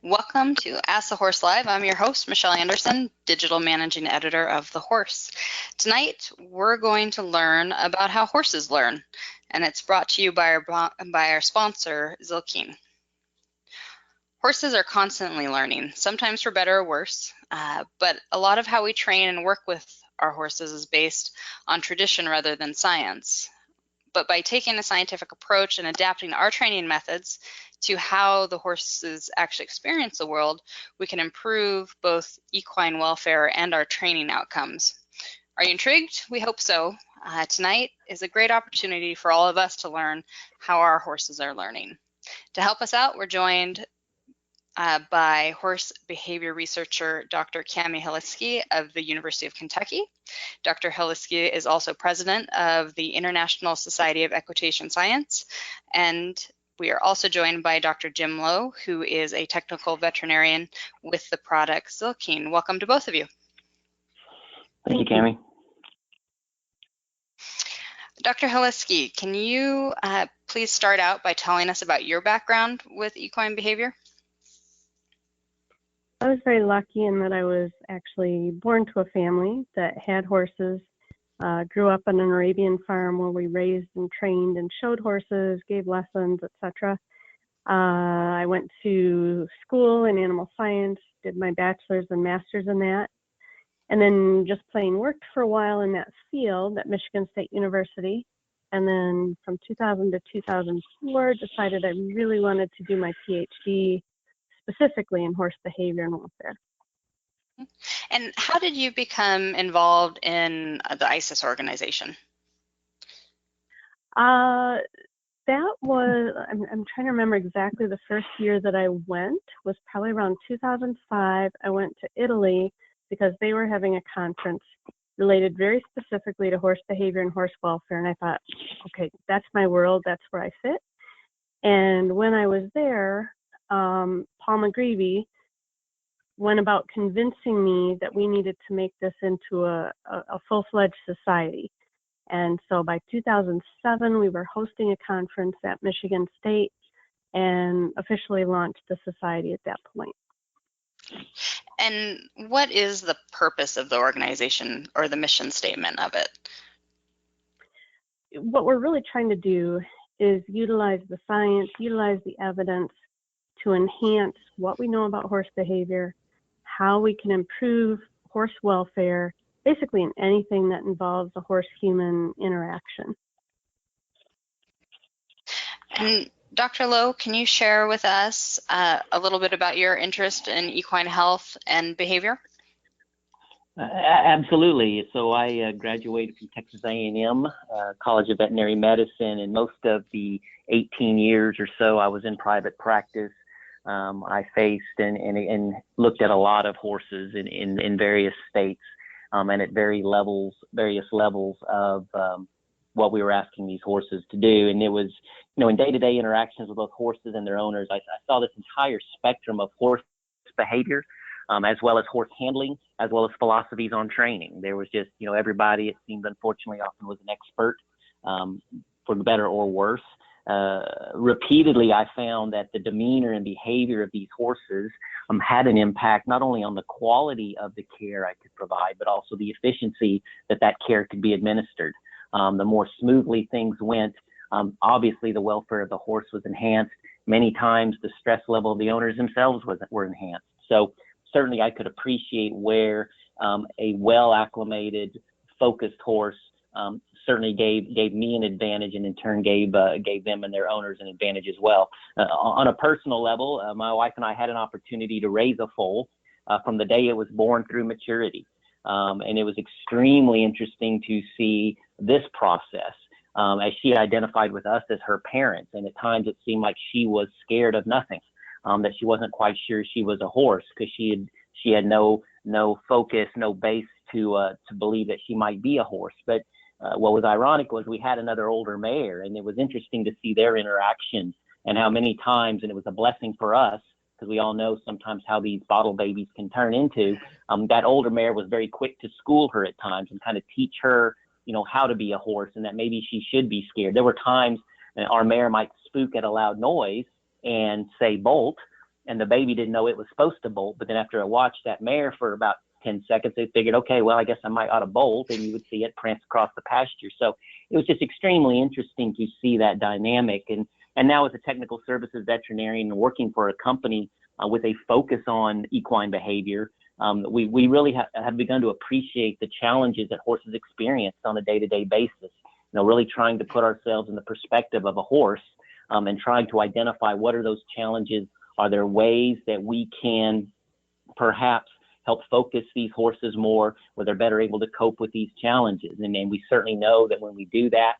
Welcome to Ask the Horse Live. I'm your host, Michelle Anderson, Digital Managing Editor of The Horse. Tonight, we're going to learn about how horses learn, and it's brought to you by our sponsor, Zylkene. Horses are constantly learning, sometimes for better or worse, but a lot of how we train and work with our horses is based on tradition rather than science. But by taking a scientific approach and adapting our training methods to how the horses actually experience the world, we can improve both equine welfare and our training outcomes. Are you intrigued? We hope so. Tonight is a great opportunity for all of us to learn how our horses are learning. To help us out, we're joined by horse behavior researcher Dr. Cami Haliski of the University of Kentucky. Dr. Haliski is also president of the International Society of Equitation Science, and we are also joined by Dr. Jim Lowe, who is a technical veterinarian with the product Zylkene. Welcome to both of you. Thank you, Cami. Dr. Haliski, can you please start out by telling us about your background with equine behavior? I was very lucky in that I was actually born to a family that had horses, grew up on an Arabian farm where we raised and trained and showed horses, gave lessons, etc. I went to school in animal science, did my bachelor's and master's in that, and then just plain worked for a while in that field at Michigan State University. And then from 2000 to 2004, decided I really wanted to do my PhD specifically in horse behavior and welfare. And how did you become involved in the ISIS organization? That was, I'm trying to remember exactly the first year that I went, was probably around 2005. I went to Italy because they were having a conference related very specifically to horse behavior and horse welfare. And I thought, okay, that's my world, that's where I fit. And when I was there, Paul McGreevy went about convincing me that we needed to make this into a full-fledged society. And so by 2007, we were hosting a conference at Michigan State and officially launched the society at that point. And what is the purpose of the organization or the mission statement of it? What we're really trying to do is utilize the science, utilize the evidence to enhance what we know about horse behavior, how we can improve horse welfare, basically in anything that involves a horse-human interaction. And Dr. Lowe, can you share with us a little bit about your interest in equine health and behavior? Absolutely. So I graduated from Texas A&M College of Veterinary Medicine, and most of the 18 years or so I was in private practice. I faced and looked at a lot of horses in various states and at various levels of what we were asking these horses to do. And it was, in day-to-day interactions with both horses and their owners, I saw this entire spectrum of horse behavior, as well as horse handling, as well as philosophies on training. There was just, everybody, it seemed, unfortunately, often was an expert, for better or worse. Repeatedly, I found that the demeanor and behavior of these horses had an impact not only on the quality of the care I could provide, but also the efficiency that care could be administered. The more smoothly things went, obviously the welfare of the horse was enhanced. Many times the stress level of the owners themselves were enhanced. So certainly I could appreciate where a well-acclimated, focused horse certainly gave me an advantage, and in turn gave them and their owners an advantage as well. On a personal level, my wife and I had an opportunity to raise a foal from the day it was born through maturity. And it was extremely interesting to see this process as she identified with us as her parents. And at times it seemed like she was scared of nothing, that she wasn't quite sure she was a horse because she had no focus, no base to believe that she might be a horse. But what was ironic was we had another older mare, and it was interesting to see their interaction and how many times, and it was a blessing for us, because we all know sometimes how these bottle babies can turn into, that older mare was very quick to school her at times and kind of teach her, how to be a horse, and that maybe she should be scared. There were times our mare might spook at a loud noise and say bolt, and the baby didn't know it was supposed to bolt. But then after I watched that mare for about 10 seconds, they figured, okay, well, I guess I might ought to bolt, and you would see it prance across the pasture. So it was just extremely interesting to see that dynamic. And now as a technical services veterinarian and working for a company with a focus on equine behavior, we really have begun to appreciate the challenges that horses experience on a day-to-day basis. Really trying to put ourselves in the perspective of a horse and trying to identify what are those challenges. Are there ways that we can perhaps help focus these horses more, where they're better able to cope with these challenges? And we certainly know that when we do that,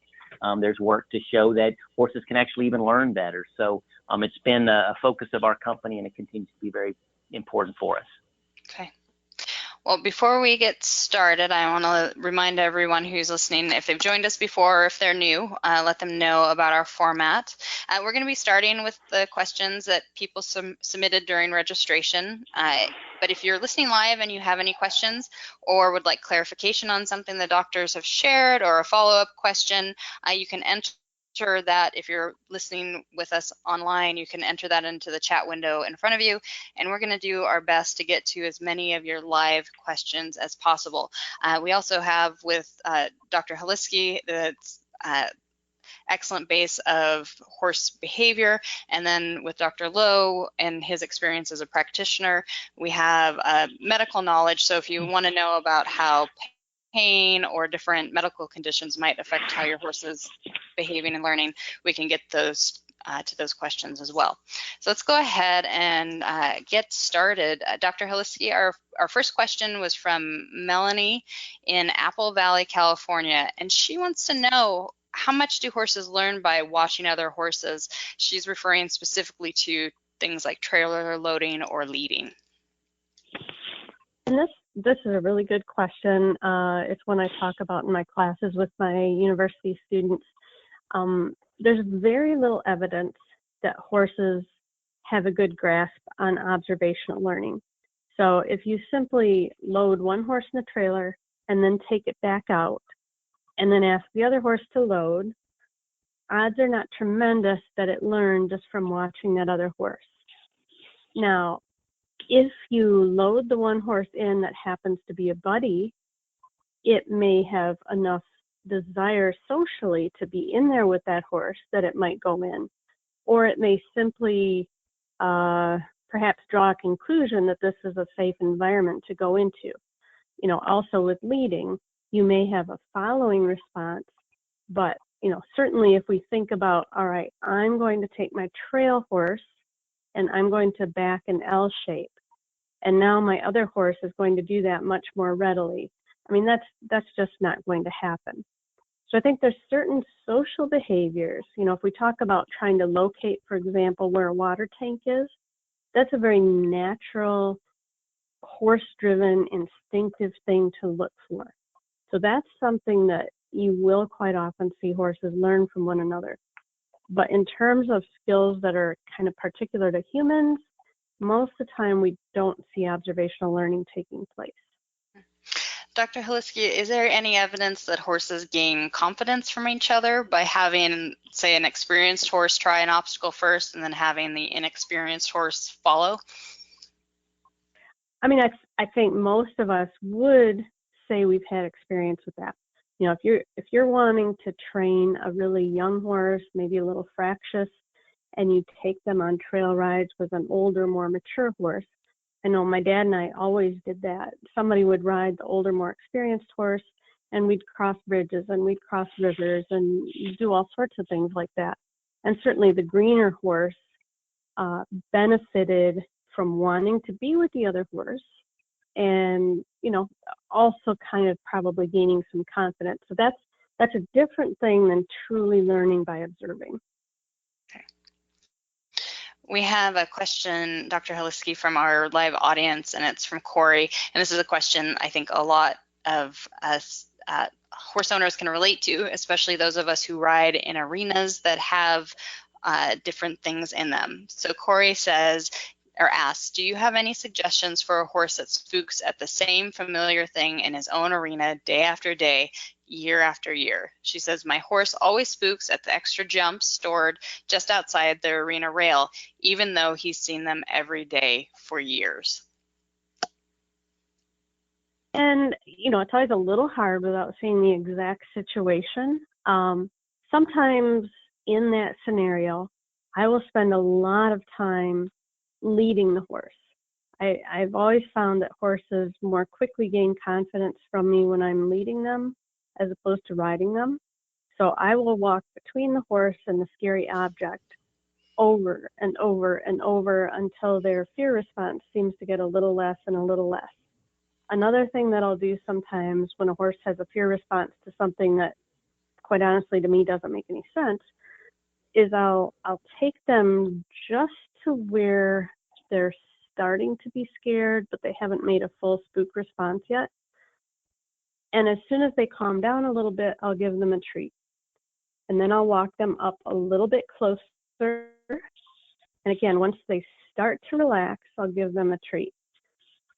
there's work to show that horses can actually even learn better. So it's been a focus of our company, and it continues to be very important for us. Okay. Well, before we get started, I want to remind everyone who's listening, if they've joined us before or if they're new, let them know about our format. We're going to be starting with the questions that people submitted during registration. But if you're listening live and you have any questions or would like clarification on something the doctors have shared or a follow-up question, you can enter that. If you're listening with us online, you can enter that into the chat window in front of you, and we're going to do our best to get to as many of your live questions as possible. We also have with Dr. Haliski the excellent base of horse behavior, and then with Dr. Lowe and his experience as a practitioner, we have medical knowledge. So if you want to know about how pain or different medical conditions might affect how your horse is behaving and learning, we can get those to those questions as well. So let's go ahead and get started. Dr. Haliski, our first question was from Melanie in Apple Valley, California, and she wants to know, how much do horses learn by watching other horses? She's referring specifically to things like trailer loading or leading. And this is a really good question. It's one I talk about in my classes with my university students. There's very little evidence that horses have a good grasp on observational learning. So if you simply load one horse in the trailer and then take it back out and then ask the other horse to load, odds are not tremendous that it learned just from watching that other horse. Now, if you load the one horse in that happens to be a buddy, it may have enough desire socially to be in there with that horse that it might go in. Or it may simply perhaps draw a conclusion that this is a safe environment to go into. Also with leading, you may have a following response, but certainly if we think about, all right, I'm going to take my trail horse and I'm going to back an L shape, and now my other horse is going to do that much more readily. I mean, that's just not going to happen. So I think there's certain social behaviors, if we talk about trying to locate, for example, where a water tank is, that's a very natural, horse-driven, instinctive thing to look for. So that's something that you will quite often see horses learn from one another. But in terms of skills that are kind of particular to humans, most of the time we don't see observational learning taking place. Dr. Haliski, is there any evidence that horses gain confidence from each other by having, say, an experienced horse try an obstacle first and then having the inexperienced horse follow? I mean, I think most of us would say we've had experience with that. If you're wanting to train a really young horse, maybe a little fractious, and you take them on trail rides with an older, more mature horse. I know my dad and I always did that. Somebody would ride the older, more experienced horse, and we'd cross bridges and we'd cross rivers and do all sorts of things like that. And certainly the greener horse benefited from wanting to be with the other horse and, also kind of probably gaining some confidence. So that's a different thing than truly learning by observing. We have a question, Dr. Haliski, from our live audience, and it's from Corey. And this is a question I think a lot of us horse owners can relate to, especially those of us who ride in arenas that have different things in them. So Corey says, asks, do you have any suggestions for a horse that spooks at the same familiar thing in his own arena day after day, year after year? She says, my horse always spooks at the extra jumps stored just outside the arena rail, even though he's seen them every day for years. And, it's always a little hard without seeing the exact situation. Sometimes in that scenario, I will spend a lot of time leading the horse. I've always found that horses more quickly gain confidence from me when I'm leading them as opposed to riding them. So I will walk between the horse and the scary object over and over and over until their fear response seems to get a little less and a little less. Another thing that I'll do sometimes when a horse has a fear response to something that, quite honestly, to me doesn't make any sense, is I'll take them just to where they're starting to be scared, but they haven't made a full spook response yet. And as soon as they calm down a little bit, I'll give them a treat. And then I'll walk them up a little bit closer. And again, once they start to relax, I'll give them a treat.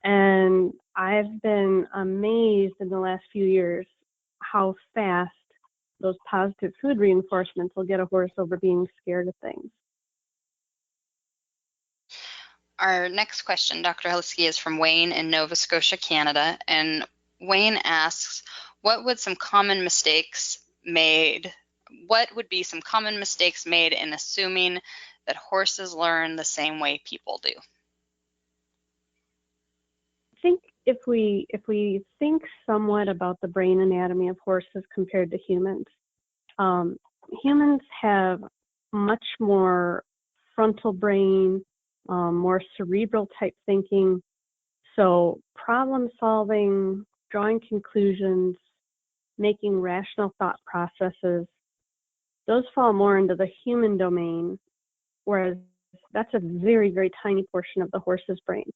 And I've been amazed in the last few years how fast those positive food reinforcements will get a horse over being scared of things. Our next question, Dr. Helsky, is from Wayne in Nova Scotia, Canada. And Wayne asks, what would be some common mistakes made in assuming that horses learn the same way people do? I think if we think somewhat about the brain anatomy of horses compared to humans, humans have much more frontal brain, more cerebral type thinking. So problem solving, drawing conclusions, making rational thought processes, those fall more into the human domain, whereas that's a very, very tiny portion of the horse's brain.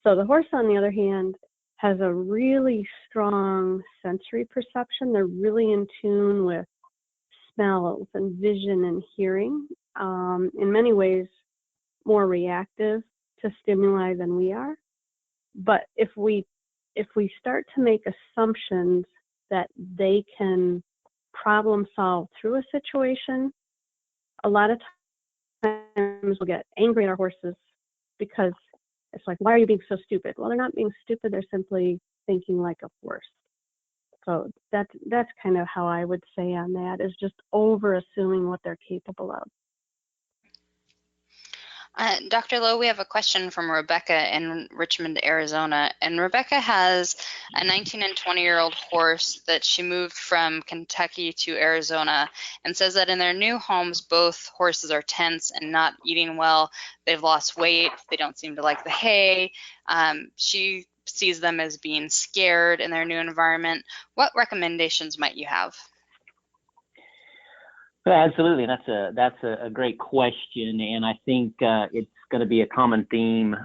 So the horse, on the other hand, has a really strong sensory perception. They're really in tune with smells and vision and hearing. In many ways, more reactive to stimuli than we are. But if we start to make assumptions that they can problem solve through a situation, a lot of times we'll get angry at our horses because it's like, why are you being so stupid? Well, they're not being stupid. They're simply thinking like a horse. So that's kind of how I would say on that, is just over assuming what they're capable of. Dr. Lowe, we have a question from Rebecca in Richmond, Arizona. And Rebecca has a 19 and 20-year-old horse that she moved from Kentucky to Arizona, and says that in their new homes, both horses are tense and not eating well. They've lost weight. They don't seem to like the hay. She sees them as being scared in their new environment. What recommendations might you have? Absolutely, that's a great question, and I think it's going to be a common theme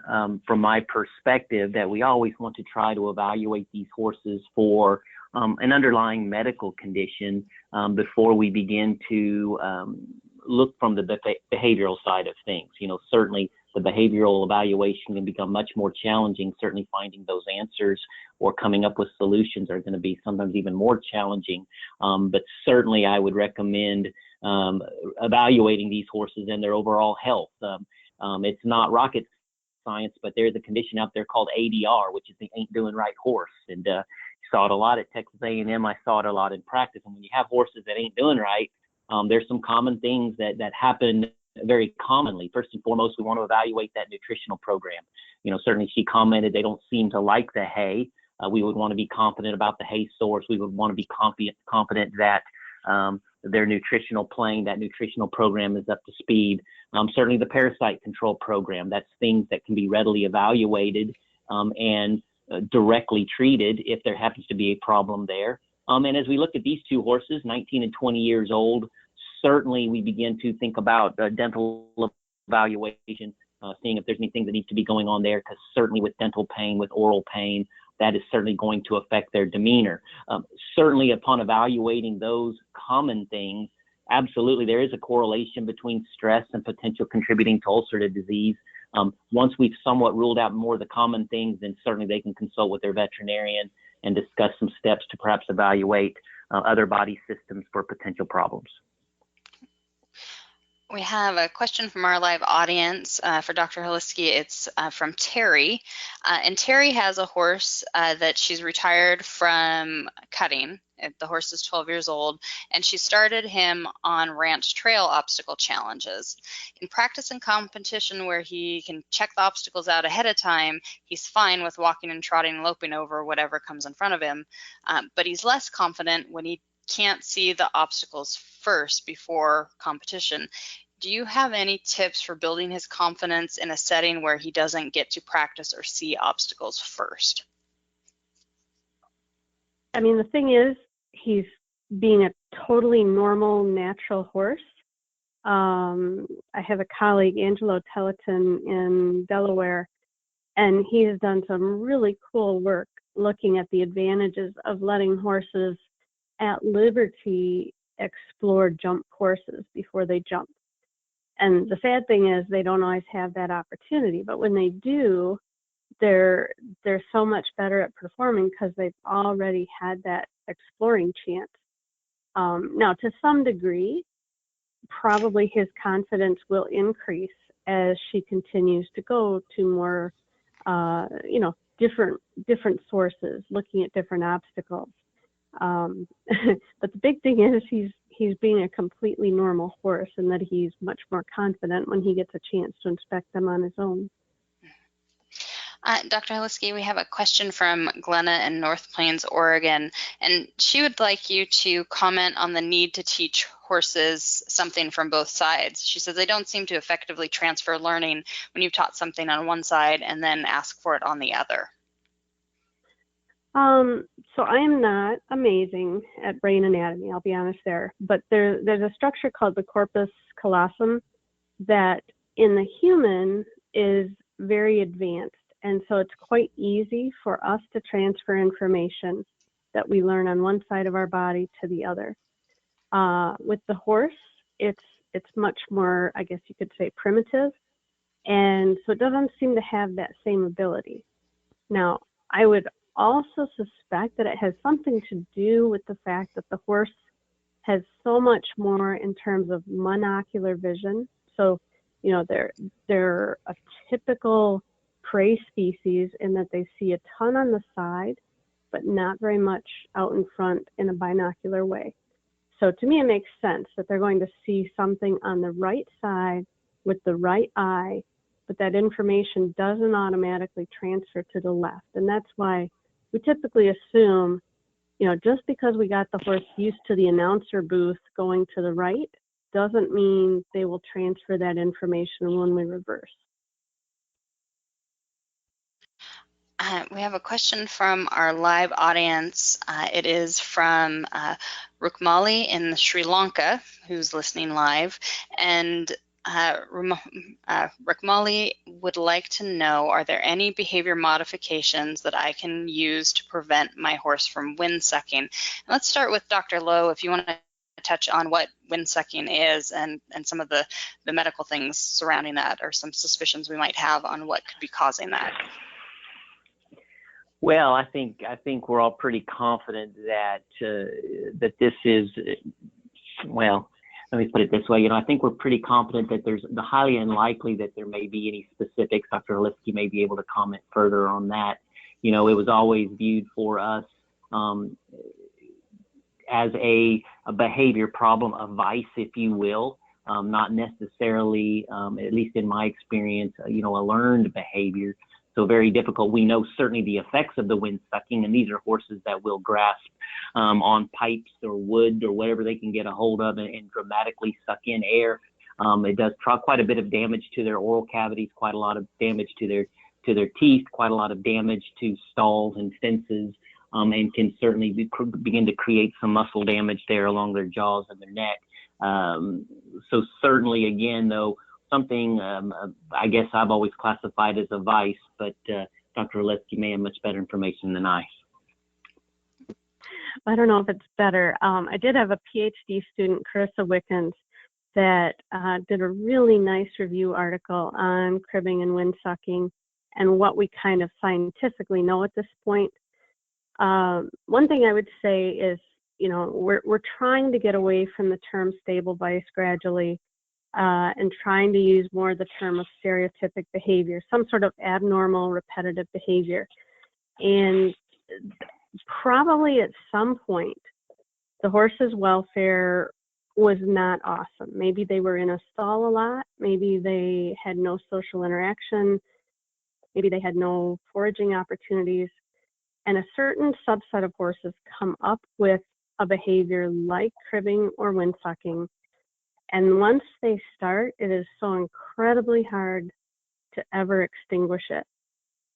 from my perspective that we always want to try to evaluate these horses for an underlying medical condition before we begin to look from the behavioral side of things. Certainly the behavioral evaluation can become much more challenging. Certainly finding those answers or coming up with solutions are going to be sometimes even more challenging. But certainly I would recommend evaluating these horses and their overall health. It's not rocket science, but there's a condition out there called ADR, which is the ain't doing right horse. And saw it a lot at Texas A&M. I saw it a lot in practice. And when you have horses that ain't doing right, there's some common things that happen very commonly. First and foremost, we want to evaluate that nutritional program. Certainly she commented they don't seem to like the hay. We would want to be confident about the hay source. We would want to be confident that their nutritional plan, that nutritional program is up to speed. Certainly the parasite control program, that's things that can be readily evaluated and directly treated if there happens to be a problem there. And as we look at these two horses, 19 and 20 years old, certainly we begin to think about dental evaluation, seeing if there's anything that needs to be going on there, because certainly with dental pain, with oral pain, that is certainly going to affect their demeanor. Certainly upon evaluating those common things, absolutely there is a correlation between stress and potential contributing to ulcerative disease. Once we've somewhat ruled out more of the common things, then certainly they can consult with their veterinarian and discuss some steps to perhaps evaluate other body systems for potential problems. We have a question from our live audience for Dr. Holinsky. It's from Terry. And Terry has a horse that she's retired from cutting. The horse is 12 years old, and she started him on ranch trail obstacle challenges. In practice and competition where he can check the obstacles out ahead of time, he's fine with walking and trotting and loping over whatever comes in front of him, but he's less confident when he can't see the obstacles first before competition. Do you have any tips for building his confidence in a setting where he doesn't get to practice or see obstacles first? I mean, the thing is, he's being a totally normal, natural horse. I have a colleague, Angelo Telleton, in Delaware, and he has done some really cool work looking at the advantages of letting horses at liberty explore jump courses before they jump. And the sad thing is they don't always have that opportunity, but when they do, they're so much better at performing because they've already had that exploring chance. Now, to some degree, probably his confidence will increase as she continues to go to more, different sources, looking at different obstacles. But the big thing is he's being a completely normal horse, and that he's much more confident when he gets a chance to inspect them on his own. Dr. Holinsky, we have a question from Glenna in North Plains, Oregon, and she would like you to comment on the need to teach horses something from both sides. She says they don't seem to effectively transfer learning when you've taught something on one side and then ask for it on the other. So I am not amazing at brain anatomy, I'll be honest there, but there's a structure called the corpus callosum that in the human is very advanced. And so it's quite easy for us to transfer information that we learn on one side of our body to the other. With the horse, it's much more, I guess you could say, primitive. And so it doesn't seem to have that same ability. Now, I would also suspect that it has something to do with the fact that the horse has so much more in terms of monocular vision. So, they're a typical prey species in that they see a ton on the side, but not very much out in front in a binocular way. So to me, it makes sense that they're going to see something on the right side with the right eye, but that information doesn't automatically transfer to the left. And that's why we typically assume, just because we got the horse used to the announcer booth going to the right, doesn't mean they will transfer that information when we reverse. We have a question from our live audience. It is from Rukmali in Sri Lanka, who's listening live. And Rukmali would like to know, are there any behavior modifications that I can use to prevent my horse from wind sucking? And let's start with Dr. Lowe, if you want to touch on what wind sucking is and some of the medical things surrounding that, or some suspicions we might have on what could be causing that. Well, I think we're all pretty confident that that this is, well, let me put it this way. I think we're pretty confident that there's highly unlikely that there may be any specifics. Dr. Holinsky may be able to comment further on that. It was always viewed for us as a behavior problem, a vice, if you will, not necessarily, at least in my experience, a learned behavior. So very difficult. We know certainly the effects of the wind sucking, and these are horses that will grasp on pipes or wood or whatever they can get a hold of and dramatically suck in air. It does quite a bit of damage to their oral cavities, quite a lot of damage to their teeth, quite a lot of damage to stalls and fences, and can certainly begin to create some muscle damage there along their jaws and their neck. So certainly, again, though, something I guess I've always classified as a vice, but Dr. Holinsky may have much better information than I. I don't know if it's better. I did have a PhD student, Carissa Wickens, that did a really nice review article on cribbing and windsucking and what we kind of scientifically know at this point. One thing I would say is, we're trying to get away from the term stable vice gradually and trying to use more the term of stereotypic behavior, some sort of abnormal repetitive behavior. And probably at some point, the horse's welfare was not awesome. Maybe they were in a stall a lot. Maybe they had no social interaction. Maybe they had no foraging opportunities. And a certain subset of horses come up with a behavior like cribbing or windsucking. And once they start, it is so incredibly hard to ever extinguish it.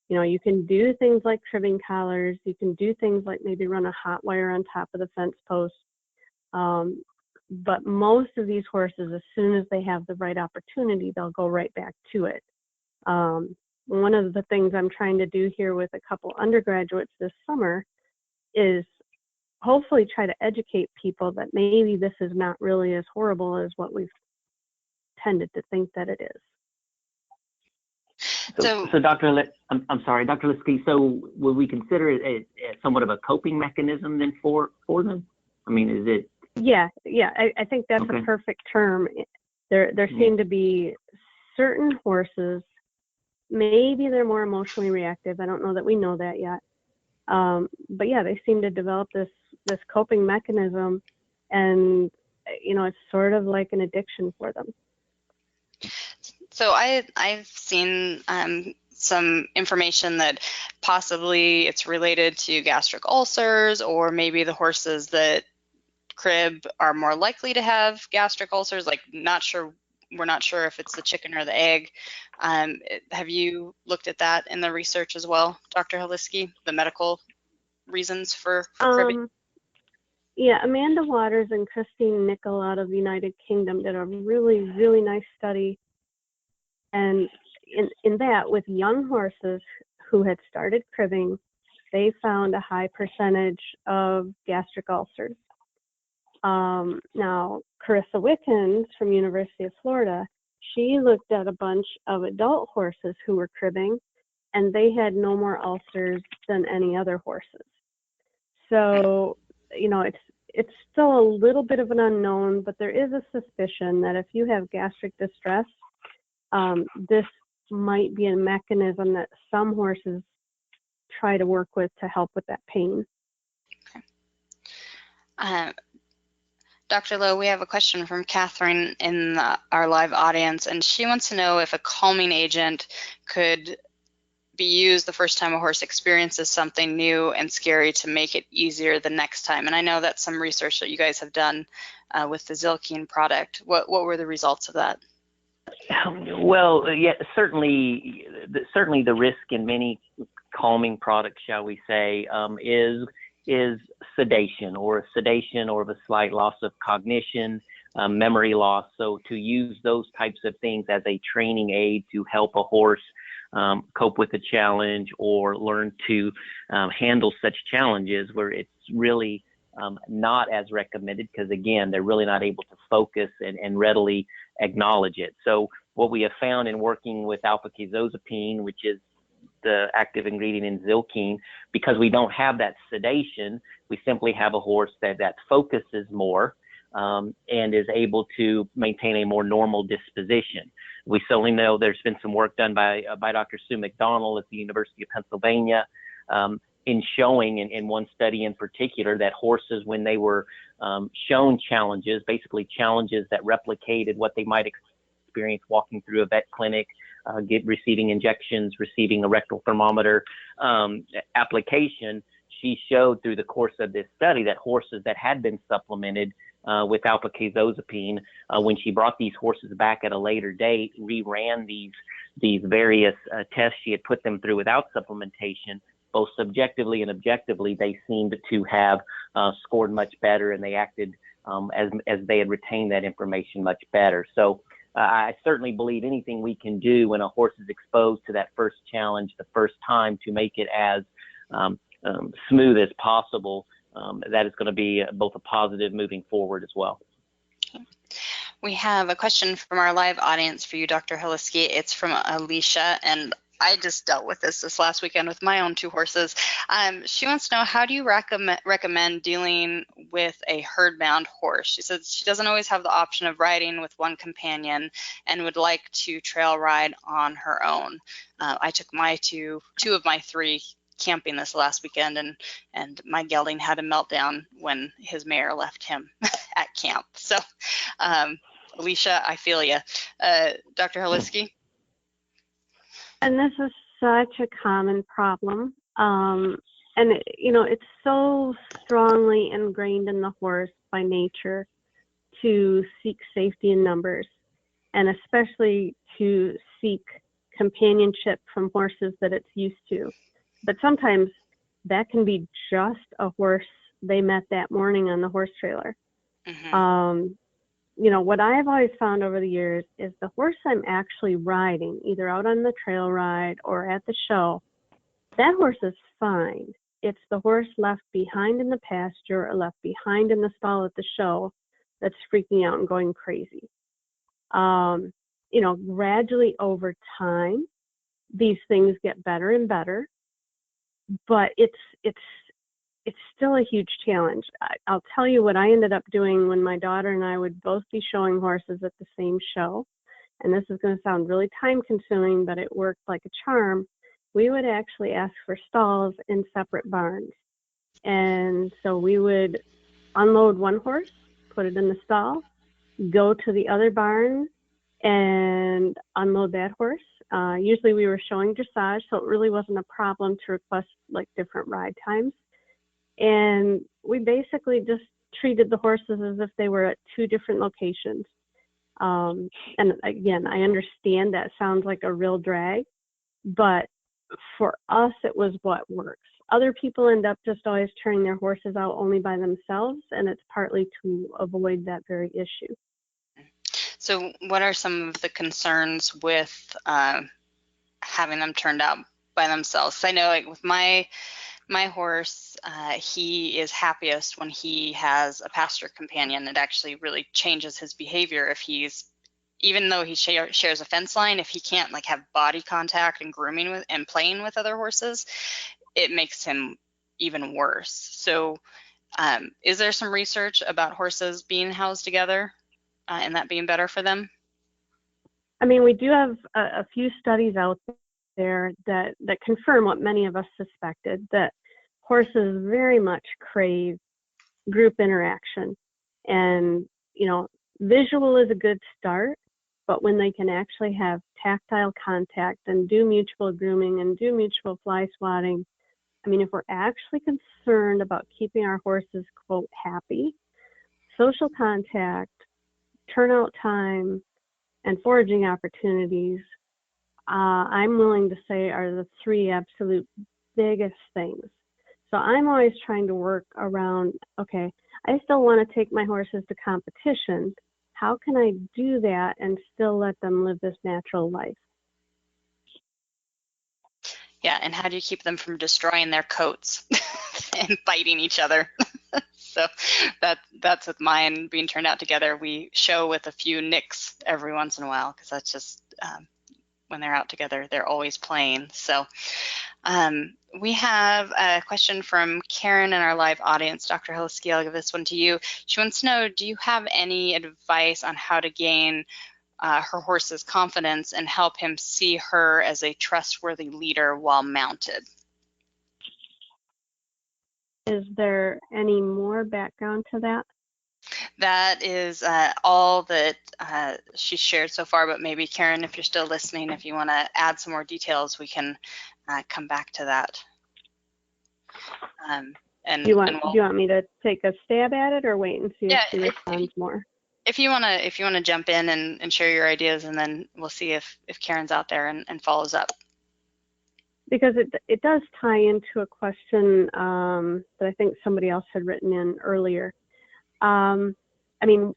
You can do things like cribbing collars. You can do things like maybe run a hot wire on top of the fence post. But most of these horses, as soon as they have the right opportunity, they'll go right back to it. One of the things I'm trying to do here with a couple undergraduates this summer is hopefully try to educate people that maybe this is not really as horrible as what we've tended to think that it is. So Dr. I'm sorry, Dr. Liskey, so would we consider it somewhat of a coping mechanism then for them? I mean, is it? Yeah, I think that's okay. A perfect term. There seem to be certain horses, maybe they're more emotionally reactive. I don't know that we know that yet. But yeah, they seem to develop this coping mechanism, and it's sort of like an addiction for them. So I've seen some information that possibly it's related to gastric ulcers, or maybe the horses that crib are more likely to have gastric ulcers. Like, we're not sure if it's the chicken or the egg. Have you looked at that in the research as well, Dr. Holiski, the medical reasons for cribbing? Yeah, Amanda Waters and Christine Nickel out of the United Kingdom did a really, really nice study. And in that, with young horses who had started cribbing, they found a high percentage of gastric ulcers. Now, Carissa Wickens from University of Florida, she looked at a bunch of adult horses who were cribbing, and they had no more ulcers than any other horses. So, it's still a little bit of an unknown, but there is a suspicion that if you have gastric distress, this might be a mechanism that some horses try to work with to help with that pain. Okay. Dr. Lowe, we have a question from Catherine in our live audience, and she wants to know if a calming agent could be used the first time a horse experiences something new and scary to make it easier the next time. And I know that's some research that you guys have done with the Zylkene product. What were the results of that? Well, yeah, certainly the risk in many calming products, shall we say, is sedation or of a slight loss of cognition, memory loss. So to use those types of things as a training aid to help a horse cope with a challenge or learn to handle such challenges where it's really not as recommended, because again, they're really not able to focus and readily acknowledge it. So what we have found in working with alpha-casozepine, which is the active ingredient in Zylkene, because we don't have that sedation, we simply have a horse that focuses more and is able to maintain a more normal disposition. We certainly know there's been some work done by Dr. Sue McDonald at the University of Pennsylvania in showing in one study in particular that horses, when they were shown challenges, basically challenges that replicated what they might experience walking through a vet clinic, receiving injections, receiving a rectal thermometer application, she showed through the course of this study that horses that had been supplemented with alpha-casozepine, when she brought these horses back at a later date, reran these various tests she had put them through without supplementation, both subjectively and objectively, they seemed to have scored much better, and they acted as they had retained that information much better. So I certainly believe anything we can do when a horse is exposed to that first challenge the first time to make it as smooth as possible, that is going to be both a positive moving forward as well. We have a question from our live audience for you, Dr. Holiski. It's from Alicia, and I just dealt with this last weekend with my own 2 horses. She wants to know, how do you recommend dealing with a herd-bound horse? She says she doesn't always have the option of riding with one companion and would like to trail ride on her own. I took my two of my 3 camping this last weekend, and my gelding had a meltdown when his mare left him at camp. So, Alicia, I feel you. Dr. Holiski? And this is such a common problem. And, it's so strongly ingrained in the horse by nature to seek safety in numbers, and especially to seek companionship from horses that it's used to. But sometimes that can be just a horse they met that morning on the horse trailer. Mm-hmm. What I've always found over the years is the horse I'm actually riding, either out on the trail ride or at the show, that horse is fine. It's the horse left behind in the pasture or left behind in the stall at the show that's freaking out and going crazy. Gradually over time, these things get better and better, but it's still a huge challenge. I'll tell you what I ended up doing when my daughter and I would both be showing horses at the same show. And this is going to sound really time consuming, but it worked like a charm. We would actually ask for stalls in separate barns. And so we would unload one horse, put it in the stall, go to the other barn and unload that horse. Usually we were showing dressage, so it really wasn't a problem to request like different ride times. And we basically just treated the horses as if they were at 2 different locations. And again, I understand that sounds like a real drag, but for us, it was what works. Other people end up just always turning their horses out only by themselves, and it's partly to avoid that very issue. So what are some of the concerns with having them turned out by themselves? I know, like with my horse, he is happiest when he has a pasture companion. It actually really changes his behavior if even though he shares a fence line, if he can't like have body contact and grooming with and playing with other horses, it makes him even worse. So is there some research about horses being housed together and that being better for them? I mean, we do have a few studies out there that confirm what many of us suspected, that horses very much crave group interaction. And, visual is a good start, but when they can actually have tactile contact and do mutual grooming and do mutual fly swatting, I mean, if we're actually concerned about keeping our horses, quote, happy, social contact, turnout time, and foraging opportunities, I'm willing to say are the 3 absolute biggest things. So I'm always trying to work around, okay, I still want to take my horses to competition. How can I do that and still let them live this natural life? Yeah, and how do you keep them from destroying their coats and biting each other? So that's with mine being turned out together. We show with a few nicks every once in a while because that's just when they're out together, they're always playing. So we have a question from Karen in our live audience. Dr. Holiski, I'll give this one to you. She wants to know, do you have any advice on how to gain her horse's confidence and help him see her as a trustworthy leader while mounted? Is there any more background to that? That is all that she shared so far, but maybe Karen, if you're still listening, if you want to add some more details, we can come back to that. Do you want me to take a stab at it or wait and see if she responds more? If you want to jump in and share your ideas, and then we'll see if Karen's out there and follows up. Because it does tie into a question that I think somebody else had written in earlier. I mean,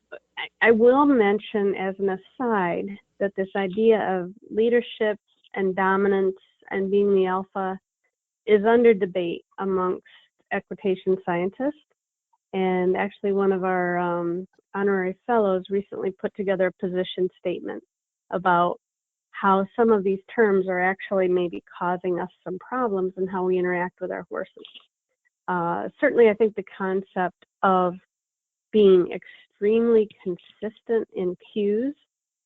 I will mention as an aside that this idea of leadership and dominance and being the alpha is under debate amongst equitation scientists. And actually one of our honorary fellows recently put together a position statement about how some of these terms are actually maybe causing us some problems in how we interact with our horses. Certainly, I think the concept of being extremely consistent in cues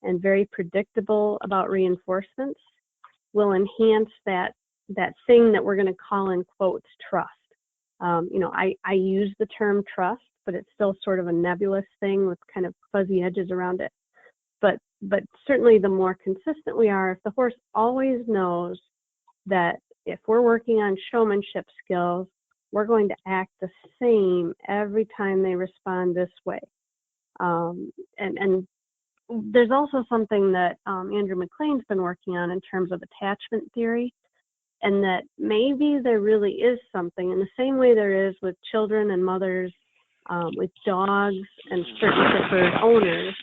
and very predictable about reinforcements will enhance that thing that we're going to call in quotes trust. I use the term trust, but it's still sort of a nebulous thing with kind of fuzzy edges around it. But certainly the more consistent we are, if the horse always knows that if we're working on showmanship skills, we're going to act the same every time they respond this way. And there's also something that Andrew McLean's been working on in terms of attachment theory, and that maybe there really is something in the same way there is with children and mothers, with dogs and certain preferred owners.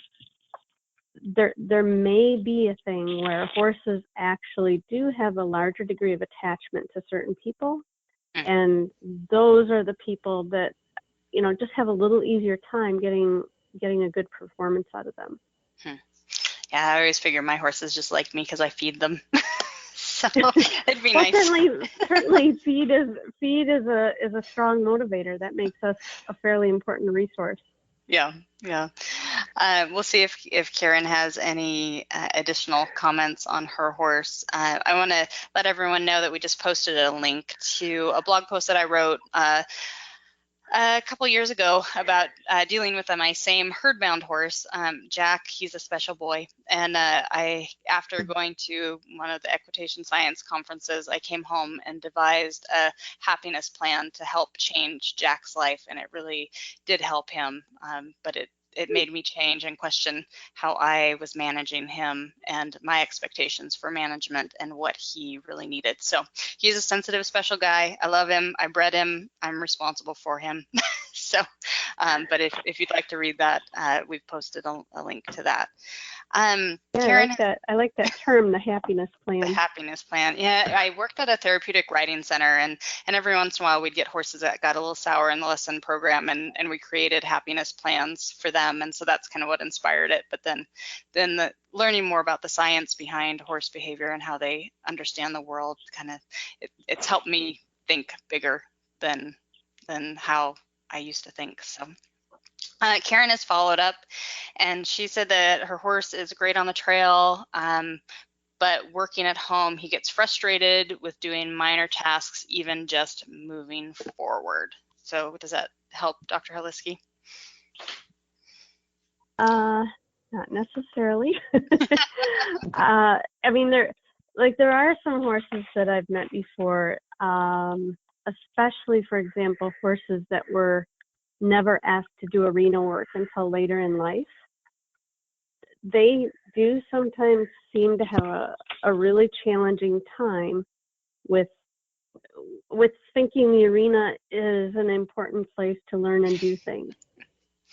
There may be a thing where horses actually do have a larger degree of attachment to certain people, and those are the people that just have a little easier time getting a good performance out of them. Yeah, I always figure my horses just like me because I feed them. So it'd be nice. Certainly, feed is a strong motivator. That makes us a fairly important resource. Yeah. We'll see if Karen has any additional comments on her horse. I want to let everyone know that we just posted a link to a blog post that I wrote a couple years ago about dealing with my same herd-bound horse, Jack. He's a special boy, and after going to one of the equitation science conferences, I came home and devised a happiness plan to help change Jack's life, and it really did help him, but it made me change and question how I was managing him and my expectations for management and what he really needed. So he's a sensitive, special guy. I love him. I bred him. I'm responsible for him. So, but if you'd like to read that, we've posted a link to that. Karen, I like that term, the happiness plan. The happiness plan. Yeah, I worked at a therapeutic riding center, and every once in a while we'd get horses that got a little sour in the lesson program, and we created happiness plans for them, and so that's kind of what inspired it. But then the learning more about the science behind horse behavior and how they understand the world, it's helped me think bigger than how I used to think. So. Karen has followed up, and she said that her horse is great on the trail, but working at home, he gets frustrated with doing minor tasks, even just moving forward. So does that help, Dr. Holiski? Not necessarily. I mean, there are some horses that I've met before, especially, for example, horses that were never asked to do arena work until later in life. They do sometimes seem to have a really challenging time with thinking the arena is an important place to learn and do things.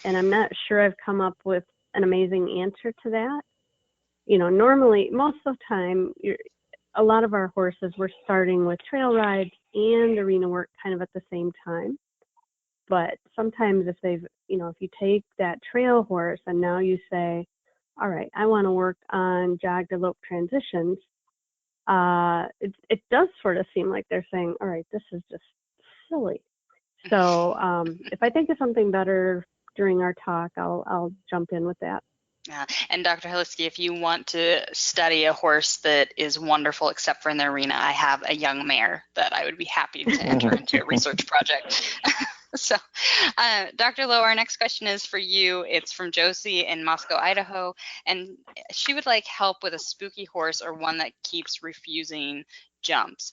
And I'm not sure I've come up with an amazing answer to that. Normally, most of the time, a lot of our horses were starting with trail rides and arena work kind of at the same time. But sometimes if you take that trail horse and now you say, all right, I want to work on jog to lope transitions, it does sort of seem like they're saying, all right, this is just silly. So if I think of something better during our talk, I'll jump in with that. And Dr. Holiski, if you want to study a horse that is wonderful except for in the arena, I have a young mare that I would be happy to enter into a research project. So, Dr. Lowe, our next question is for you. It's from Josie in Moscow, Idaho, and she would like help with a spooky horse or one that keeps refusing jumps.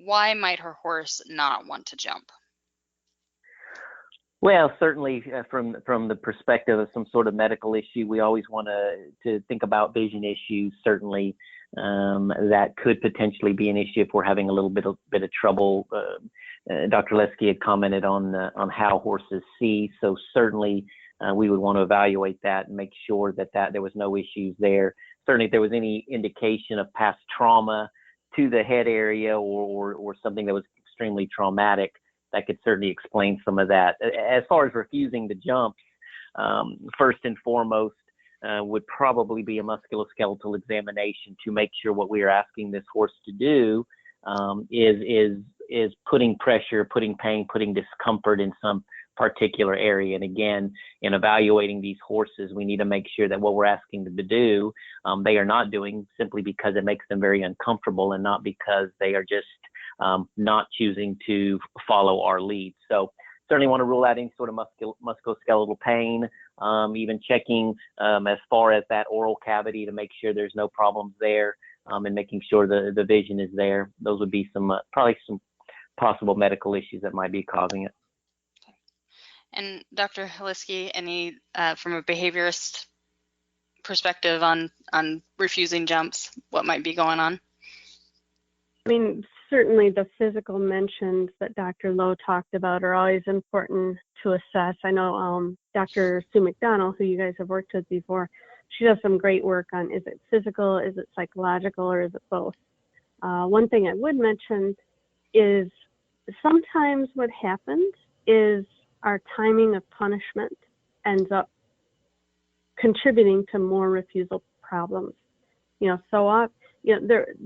Why might her horse not want to jump? Well, certainly from the perspective of some sort of medical issue, we always want to think about vision issues. Certainly, that could potentially be an issue if we're having a little bit of trouble. Dr. Lesky had commented on how horses see, so certainly we would want to evaluate that and make sure that there was no issues there. Certainly, if there was any indication of past trauma to the head area or something that was extremely traumatic, that could certainly explain some of that. As far as refusing to jump, First and foremost would probably be a musculoskeletal examination to make sure what we are asking this horse to do is putting pressure, putting pain, putting discomfort in some particular area. And again, in evaluating these horses, we need to make sure that what we're asking them to do, they are not doing simply because it makes them very uncomfortable and not because they are just not choosing to follow our lead. So certainly want to rule out any sort of musculoskeletal pain, even checking as far as that oral cavity to make sure there's no problems there, and making sure the vision is there. Those would be some probably some possible medical issues that might be causing it. And Dr. Haliski, any from a behaviorist perspective on refusing jumps, what might be going on? I mean, certainly the physical mentions that Dr. Lowe talked about are always important to assess. I know Dr. Sue McDonald, who you guys have worked with before, she does some great work on, is it physical, is it psychological, or is it both? One thing I would mention is sometimes what happens is our timing of punishment ends up contributing to more refusal problems. There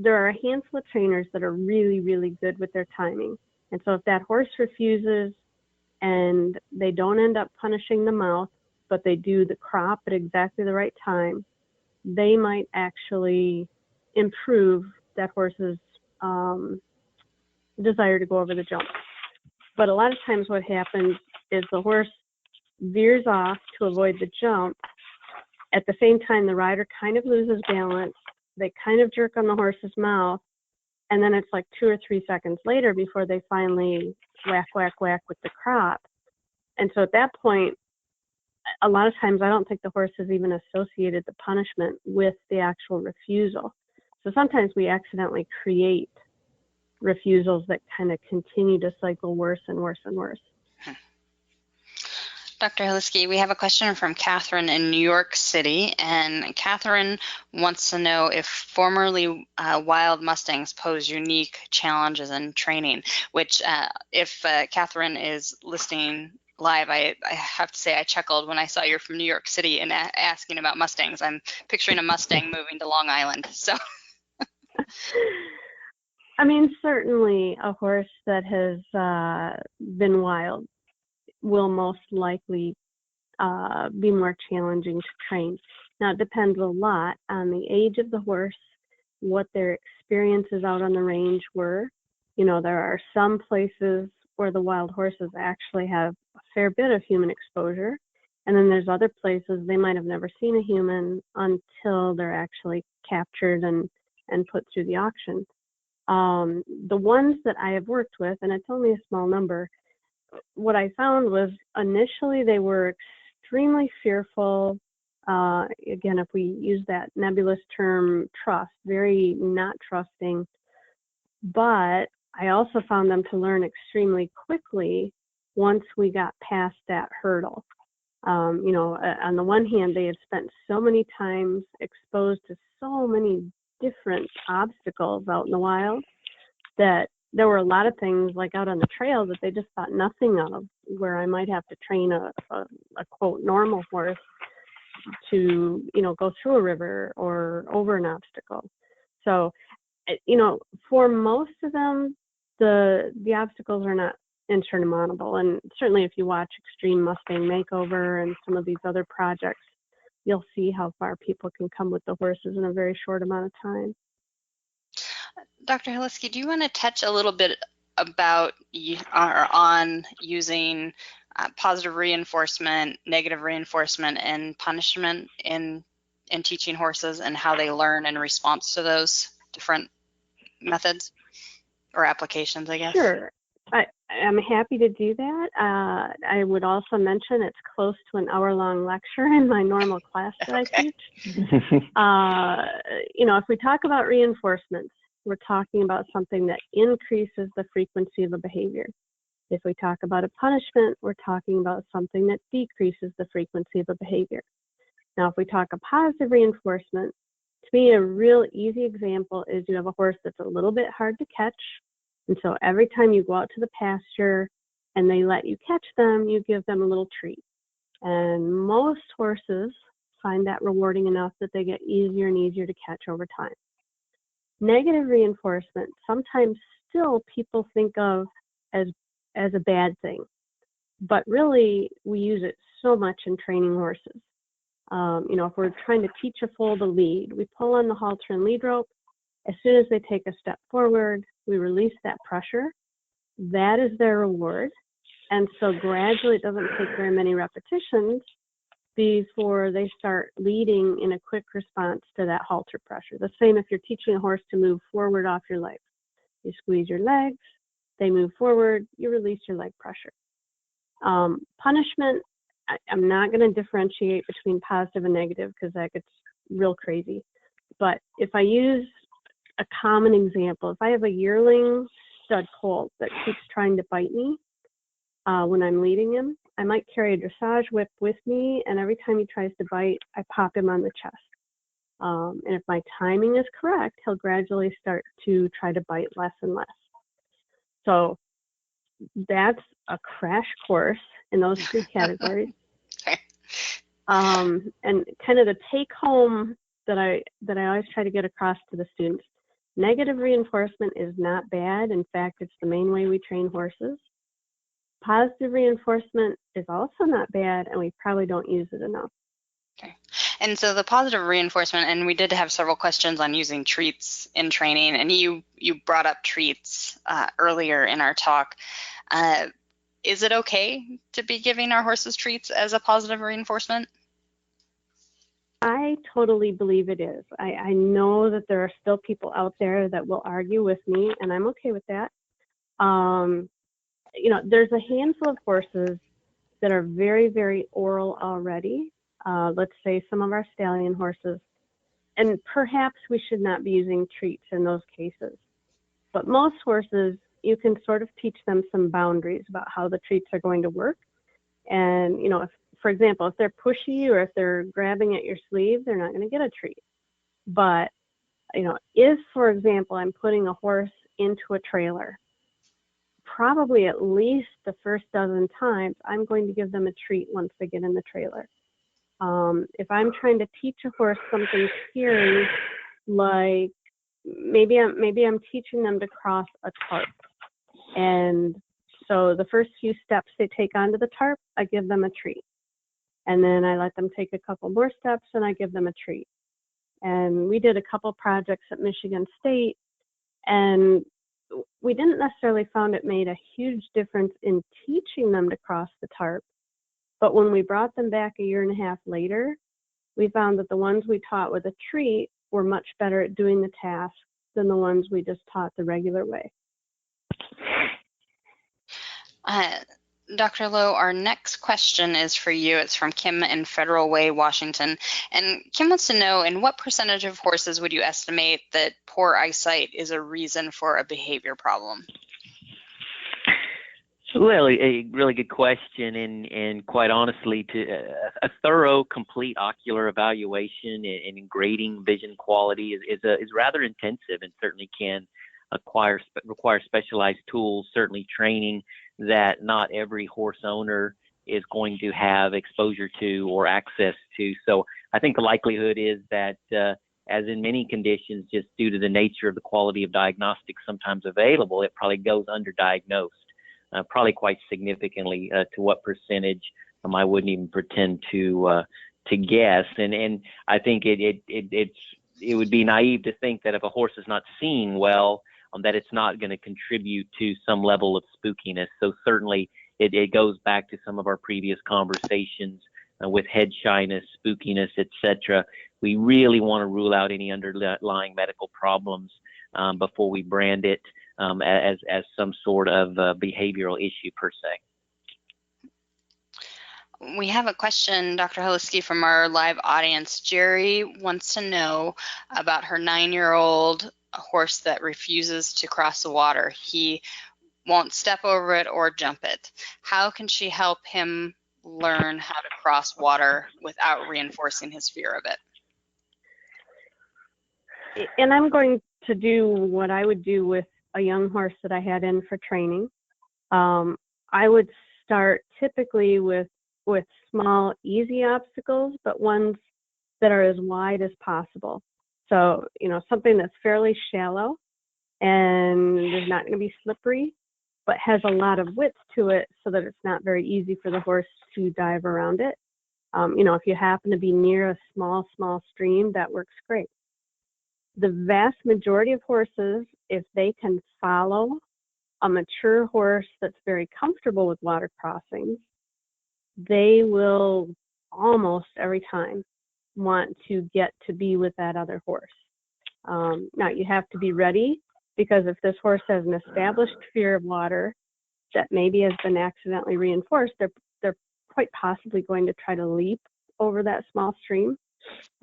are a handful of trainers that are really, really good with their timing. And so if that horse refuses and they don't end up punishing the mouth, but they do the crop at exactly the right time, they might actually improve that horse's desire to go over the jump. But a lot of times what happens is the horse veers off to avoid the jump. At the same time, the rider kind of loses balance. They kind of jerk on the horse's mouth, and then it's like 2 or 3 seconds later before they finally whack, whack, whack with the crop. And so at that point, a lot of times I don't think the horse has even associated the punishment with the actual refusal. So sometimes we accidentally create refusals that kind of continue to cycle worse and worse and worse. Dr. Haliski, we have a question from Catherine in New York City, and Catherine wants to know if formerly wild Mustangs pose unique challenges in training, which if Catherine is listening live, I have to say I chuckled when I saw you're from New York City and asking about Mustangs. I'm picturing a Mustang moving to Long Island. So, I mean, certainly a horse that has been wild will most likely be more challenging to train. Now, it depends a lot on the age of the horse, what their experiences out on the range were. You know, there are some places where the wild horses actually have a fair bit of human exposure, and then there's other places they might have never seen a human until they're actually captured and put through the auction. The ones that I have worked with, and it's only a small number, what I found was initially they were extremely fearful. Again, if we use that nebulous term, trust, very not trusting. But I also found them to learn extremely quickly once we got past that hurdle. On the one hand, they had spent so many times exposed to so many different obstacles out in the wild that there were a lot of things like out on the trail that they just thought nothing of, where I might have to train a quote normal horse to, go through a river or over an obstacle. So, for most of them, the obstacles are not insurmountable. And certainly if you watch Extreme Mustang Makeover and some of these other projects, you'll see how far people can come with the horses in a very short amount of time. Dr. Haliski, do you want to touch a little bit about or on using positive reinforcement, negative reinforcement, and punishment in teaching horses, and how they learn in response to those different methods or applications, I guess? Sure. I'm happy to do that. I would also mention it's close to an hour-long lecture in my normal class that I teach. If we talk about reinforcements, we're talking about something that increases the frequency of a behavior. If we talk about a punishment, we're talking about something that decreases the frequency of a behavior. Now, if we talk a positive reinforcement, to me, a real easy example is you have a horse that's a little bit hard to catch. And so every time you go out to the pasture and they let you catch them, you give them a little treat. And most horses find that rewarding enough that they get easier and easier to catch over time. Negative reinforcement, sometimes still people think of as a bad thing, but really we use it so much in training horses. If we're trying to teach a foal to lead, we pull on the halter and lead rope. As soon as they take a step forward, we release that pressure. That is their reward. And so gradually, it doesn't take very many repetitions before they start leading in a quick response to that halter pressure. The same if you're teaching a horse to move forward off your legs. You squeeze your legs, they move forward, you release your leg pressure. Punishment, I'm not going to differentiate between positive and negative because that gets real crazy. But if I use a common example, if I have a yearling stud colt that keeps trying to bite me when I'm leading him, I might carry a dressage whip with me, and every time he tries to bite, I pop him on the chest. And if my timing is correct, he'll gradually start to try to bite less and less. So that's a crash course in those three categories. And kind of the take home that I always try to get across to the students: negative reinforcement is not bad. In fact, it's the main way we train horses. Positive reinforcement is also not bad, and we probably don't use it enough. Okay. And so the positive reinforcement, and we did have several questions on using treats in training, and you brought up treats earlier in our talk. Is it okay to be giving our horses treats as a positive reinforcement? I totally believe it is. I know that there are still people out there that will argue with me, and I'm okay with that. There's a handful of horses that are very, very oral already. Let's say some of our stallion horses, and perhaps we should not be using treats in those cases. But most horses, you can sort of teach them some boundaries about how the treats are going to work. And, for example, if they're pushy or if they're grabbing at your sleeve, they're not going to get a treat. But, if, for example, I'm putting a horse into a trailer, probably at least the first dozen times, I'm going to give them a treat once they get in the trailer. If I'm trying to teach a horse something scary, like maybe I'm teaching them to cross a tarp, and so the first few steps they take onto the tarp, I give them a treat, and then I let them take a couple more steps, and I give them a treat. And we did a couple projects at Michigan State, and we didn't necessarily found it made a huge difference in teaching them to cross the tarp. But when we brought them back a year and a half later, we found that the ones we taught with a treat were much better at doing the task than the ones we just taught the regular way. Dr. Lowe, our next question is for you. It's from Kim in Federal Way, Washington. And Kim wants to know, in what percentage of horses would you estimate that poor eyesight is a reason for a behavior problem? Well, a really good question, and quite honestly, a thorough, complete ocular evaluation and grading vision quality is rather intensive, and certainly can require specialized tools, certainly training that not every horse owner is going to have exposure to or access to. So I think the likelihood is that, as in many conditions, just due to the nature of the quality of diagnostics sometimes available, it probably goes underdiagnosed. Probably quite significantly. To what percentage, I wouldn't even pretend to guess. And I think it would be naive to think that if a horse is not seen well, that it's not going to contribute to some level of spookiness. So certainly it goes back to some of our previous conversations with head shyness, spookiness, etc. We really want to rule out any underlying medical problems before we brand it as some sort of behavioral issue per se. We have a question, Dr. Holiski, from our live audience. Jerry wants to know about her 9-year-old horse that refuses to cross the water. He won't step over it or jump it. How can she help him learn how to cross water without reinforcing his fear of it? And I'm going to do what I would do with a young horse that I had in for training. I would start typically with with small, easy obstacles, but ones that are as wide as possible. So, something that's fairly shallow and is not going to be slippery, but has a lot of width to it so that it's not very easy for the horse to dive around it. If you happen to be near a small stream, that works great. The vast majority of horses, if they can follow a mature horse that's very comfortable with water crossings, they will almost every time want to get to be with that other horse. Now, you have to be ready, because if this horse has an established fear of water that maybe has been accidentally reinforced, they're quite possibly going to try to leap over that small stream.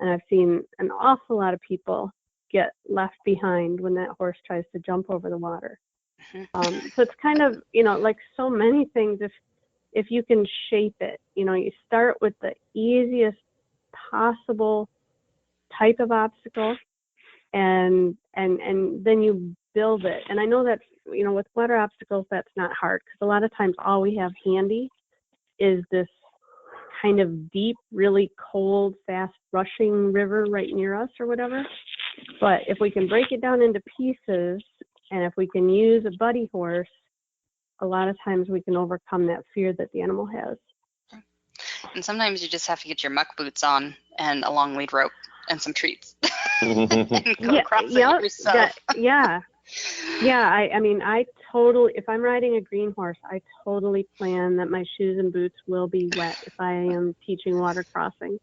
And I've seen an awful lot of people get left behind when that horse tries to jump over the water. So it's kind of, like so many things, if you can shape it, you start with the easiest possible type of obstacle, and then you build it. And I know that, with water obstacles, that's not hard, because a lot of times all we have handy is this kind of deep, really cold, fast rushing river right near us or whatever. But if we can break it down into pieces, and if we can use a buddy horse, a lot of times we can overcome that fear that the animal has. And sometimes you just have to get your muck boots on and a long lead rope and some treats and go across it yourself. I totally, if I'm riding a green horse, I totally plan that my shoes and boots will be wet if I am teaching water crossing.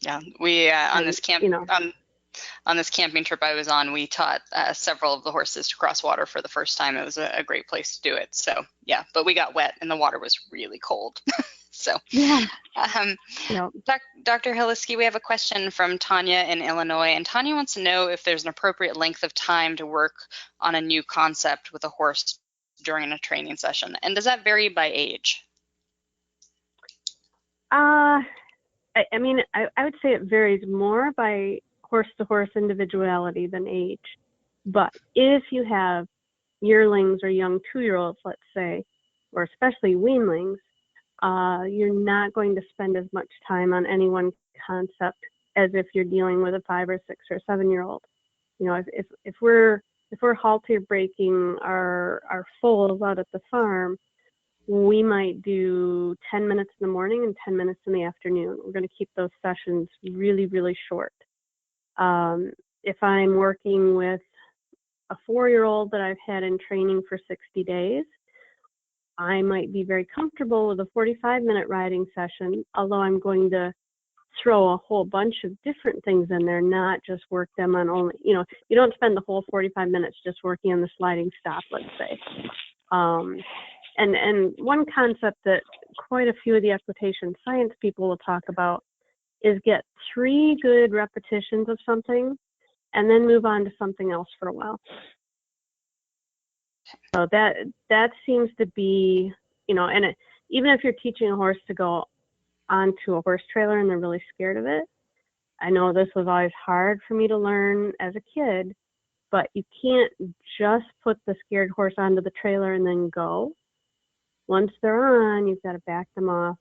Yeah, we on this camp, on this camping trip I was on, we taught several of the horses to cross water for the first time. It was a great place to do it. So yeah, but we got wet and the water was really cold. So yeah. Dr. Holiski, we have a question from Tanya in Illinois, and Tanya wants to know if there's an appropriate length of time to work on a new concept with a horse during a training session, and does that vary by age? I would say it varies more by horse-to-horse individuality than age. But if you have yearlings or young 2-year-olds, let's say, or especially weanlings, you're not going to spend as much time on any one concept as if you're dealing with a 5 or 6 or 7-year-old. If we're halter breaking our foals out at the farm, we might do 10 minutes in the morning and 10 minutes in the afternoon. We're going to keep those sessions really, really short. If I'm working with a 4-year-old that I've had in training for 60 days, I might be very comfortable with a 45-minute riding session, although I'm going to throw a whole bunch of different things in there, not just work them on only, you don't spend the whole 45 minutes just working on the sliding stop, let's say. And one concept that quite a few of the equitation science people will talk about is get 3 good repetitions of something and then move on to something else for a while. So that seems to be, even if you're teaching a horse to go onto a horse trailer and they're really scared of it, I know this was always hard for me to learn as a kid, but you can't just put the scared horse onto the trailer and then go. Once they're on, you've got to back them off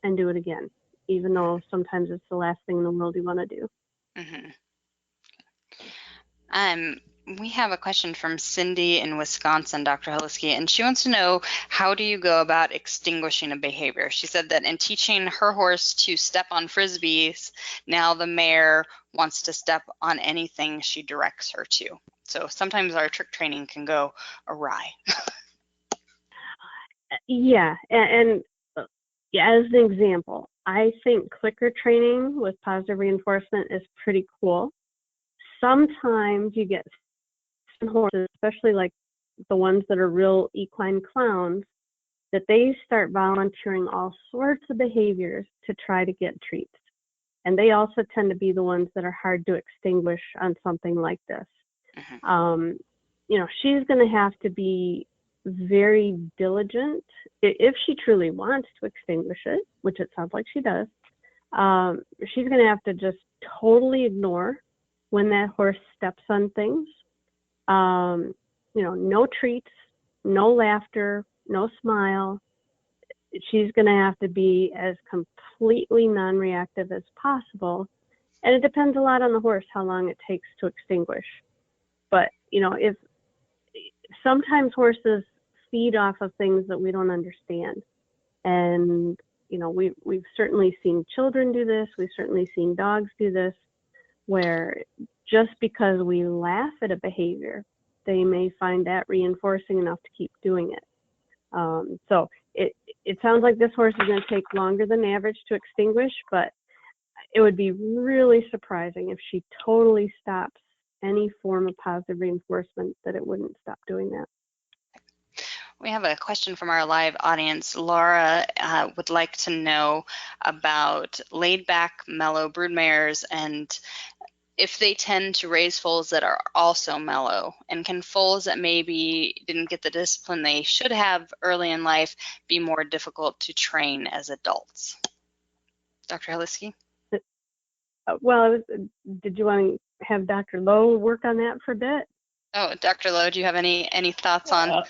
and do it again, even though sometimes it's the last thing in the world you want to do. Mm-hmm. We have a question from Cindy in Wisconsin, Dr. Holiski, and she wants to know, how do you go about extinguishing a behavior? She said that in teaching her horse to step on frisbees, now the mare wants to step on anything she directs her to. So sometimes our trick training can go awry. Yeah, and as an example, I think clicker training with positive reinforcement is pretty cool. Sometimes you get some horses, especially like the ones that are real equine clowns, that they start volunteering all sorts of behaviors to try to get treats. And they also tend to be the ones that are hard to extinguish on something like this. Mm-hmm. She's going to have to be very diligent if she truly wants to extinguish it, which it sounds like she does. She's going to have to just totally ignore when that horse steps on things. No treats, no laughter, no smile. she's going to have to be as completely non-reactive as possible. And it depends a lot on the horse how long it takes to extinguish. But, you know, if sometimes horses feed off of things that we don't understand. And, you know, we've certainly seen children do this. We've certainly seen dogs do this, where just because we laugh at a behavior, they may find that reinforcing enough to keep doing it. So it sounds like this horse is going to take longer than average to extinguish, but it would be really surprising if she totally stops any form of positive reinforcement, that it wouldn't stop doing that. We have a question from our live audience. Laura would like to know about laid-back, mellow broodmares and if they tend to raise foals that are also mellow, and can foals that maybe didn't get the discipline they should have early in life be more difficult to train as adults? Dr. Haliski? Well, did you want to have Dr. Lowe work on that for a bit? Oh, Dr. Lowe, do you have any thoughts on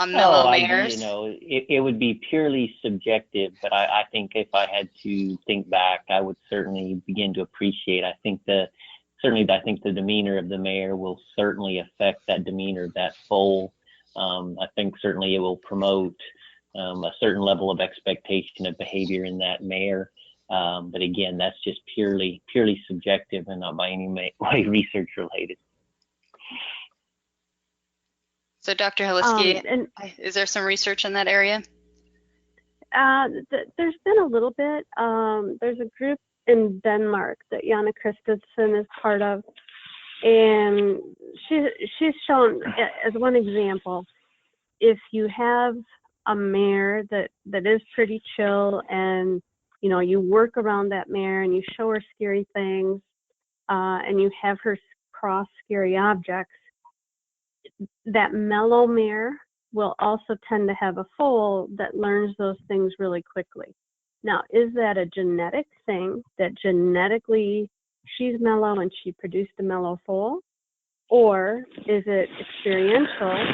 mellow mares? It would be purely subjective, but I think if I had to think back, I would certainly begin to appreciate. I think the demeanor of the mare will certainly affect that demeanor of that foal. I think certainly it will promote a certain level of expectation of behavior in that mare. But again, that's just purely subjective and not by any way research related. So Dr. Haliski, is there some research in that area? There's been a little bit. There's a group in Denmark that Jana Christensen is part of, and she's shown, as one example, if you have a mare that is pretty chill, and you know, you work around that mare and you show her scary things, and you have her cross scary objects, that mellow mare will also tend to have a foal that learns those things really quickly. Now, is that a genetic thing, that genetically she's mellow and she produced a mellow foal? Or is it experiential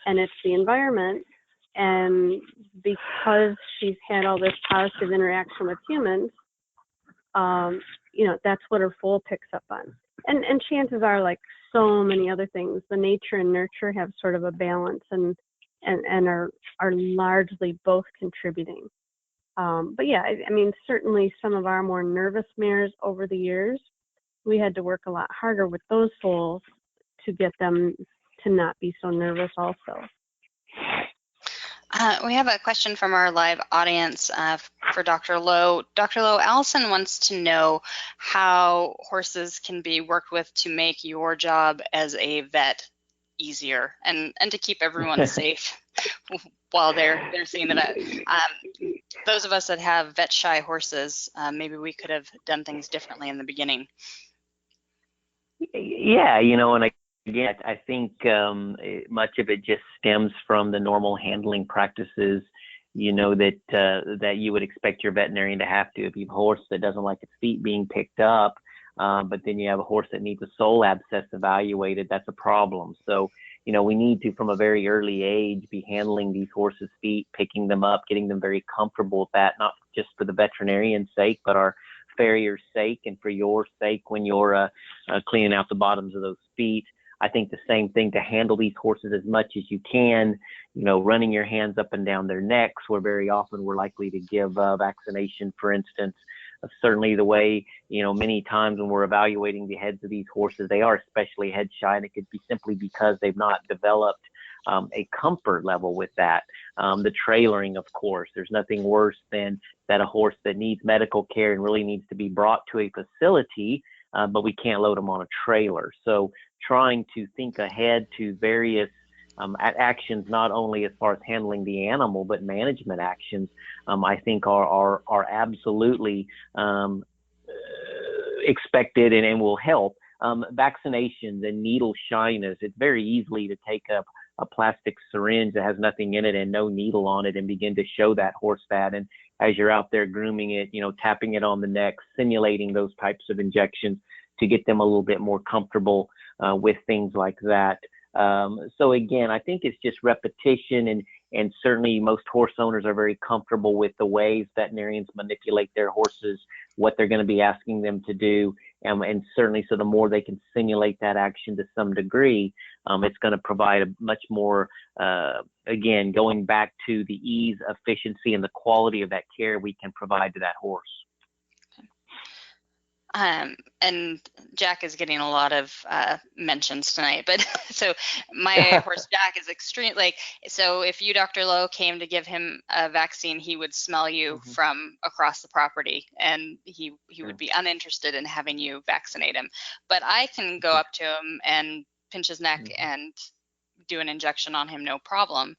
and it's the environment, and because she's had all this positive interaction with humans, you know, that's what her foal picks up on. And chances are, like so many other things, the nature and nurture have sort of a balance and are largely both contributing. But yeah, I mean, certainly some of our more nervous mares over the years, we had to work a lot harder with those foals to get them to not be so nervous also. We have a question from our live audience for Dr. Lowe. Dr. Lowe, Allison wants to know how horses can be worked with to make your job as a vet easier and to keep everyone safe while they're seeing that. Those of us that have vet shy horses, maybe we could have done things differently in the beginning. Yeah, you know, and again, I think much of it just stems from the normal handling practices, you know, that you would expect your veterinarian to have to. If you have a horse that doesn't like its feet being picked up, but then you have a horse that needs a sole abscess evaluated, that's a problem. So, you know, we need to, from a very early age, be handling these horses' feet, picking them up, getting them very comfortable with that, not just for the veterinarian's sake, but our farrier's sake and for your sake when you're cleaning out the bottoms of those feet. I think the same thing, to handle these horses as much as you can, you know, running your hands up and down their necks, where very often we're likely to give vaccination, for instance. Certainly the way, you know, many times when we're evaluating the heads of these horses, they are especially head shy, and it could be simply because they've not developed a comfort level with that. The trailering, of course, there's nothing worse than that a horse that needs medical care and really needs to be brought to a facility, but we can't load them on a trailer. So trying to think ahead to various actions, not only as far as handling the animal, but management actions, I think are absolutely expected and will help. Vaccinations and needle shyness, it's very easily to take up a plastic syringe that has nothing in it and no needle on it and begin to show that horse that. And as you're out there grooming it, you know, tapping it on the neck, simulating those types of injections to get them a little bit more comfortable with things like that. So again, I think it's just repetition, and certainly most horse owners are very comfortable with the ways veterinarians manipulate their horses, what they're going to be asking them to do. And certainly, so the more they can simulate that action to some degree, it's going to provide a much more, again, going back to the ease, efficiency, and the quality of that care we can provide to that horse. And Jack is getting a lot of mentions tonight, but so my horse Jack is extreme. So if you, Dr. Lowe, came to give him a vaccine, he would smell you from across the property, and he would be uninterested in having you vaccinate him. But I can go up to him and pinch his neck and do an injection on him, no problem.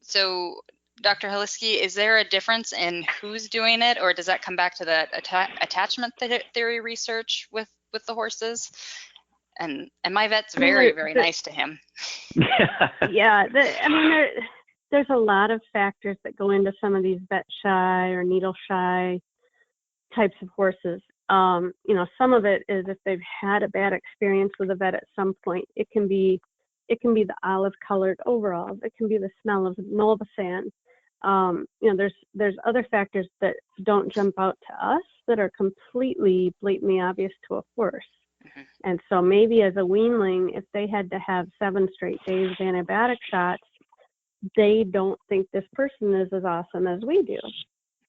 So Dr. Haliski, is there a difference in who's doing it, or does that come back to the attachment theory research with the horses? And my vet's very, very nice to him. Yeah, there's a lot of factors that go into some of these vet shy or needle shy types of horses. Some of it is if they've had a bad experience with a vet at some point. It can be the olive colored overalls. It can be the smell of Nolvasan. There's other factors that don't jump out to us that are completely blatantly obvious to a horse. And so maybe as a weanling, if they had to have 7 straight days of antibiotic shots, they don't think this person is as awesome as we do.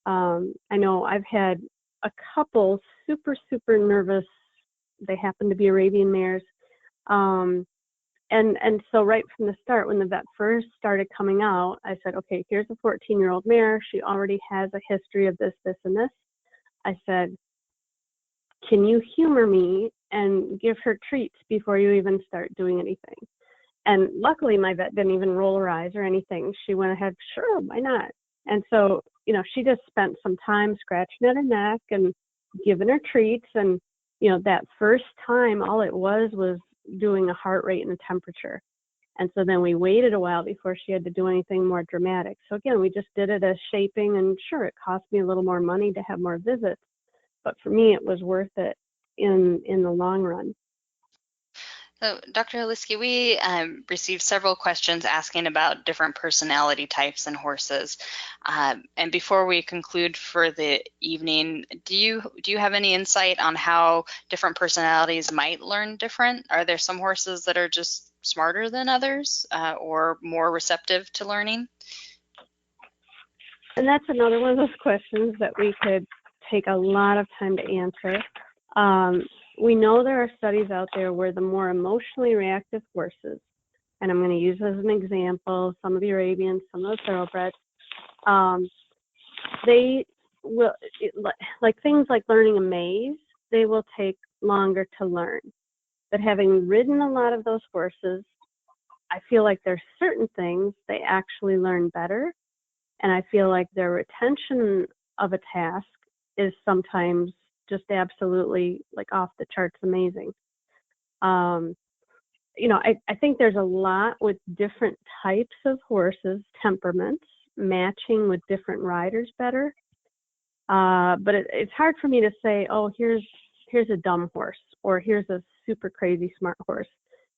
I know I've had a couple super, super nervous, they happen to be Arabian mares. And so right from the start, when the vet first started coming out, I said, okay, here's a 14-year-old mare. She already has a history of this, this, and this. I said, can you humor me and give her treats before you even start doing anything? And luckily, my vet didn't even roll her eyes or anything. She went ahead, sure, why not? And so, she just spent some time scratching at her neck and giving her treats. And, that first time, all it was doing a heart rate and a temperature. And so then we waited a while before she had to do anything more dramatic. So again, we just did it as shaping, and sure, it cost me a little more money to have more visits, but for me, it was worth it in the long run. So, Dr. Haliski, we received several questions asking about different personality types in horses. And before we conclude for the evening, do you have any insight on how different personalities might learn different? Are there some horses that are just smarter than others, or more receptive to learning? And that's another one of those questions that we could take a lot of time to answer. We know there are studies out there where the more emotionally reactive horses, and I'm going to use as an example some of the Arabians, some of the thoroughbreds, they will, like things like learning a maze, they will take longer to learn. But having ridden a lot of those horses, I feel like there's certain things they actually learn better, and I feel like their retention of a task is sometimes just absolutely off the charts amazing. I think there's a lot with different types of horses, temperaments, matching with different riders better. But it's hard for me to say, oh, here's a dumb horse, or here's a super crazy smart horse.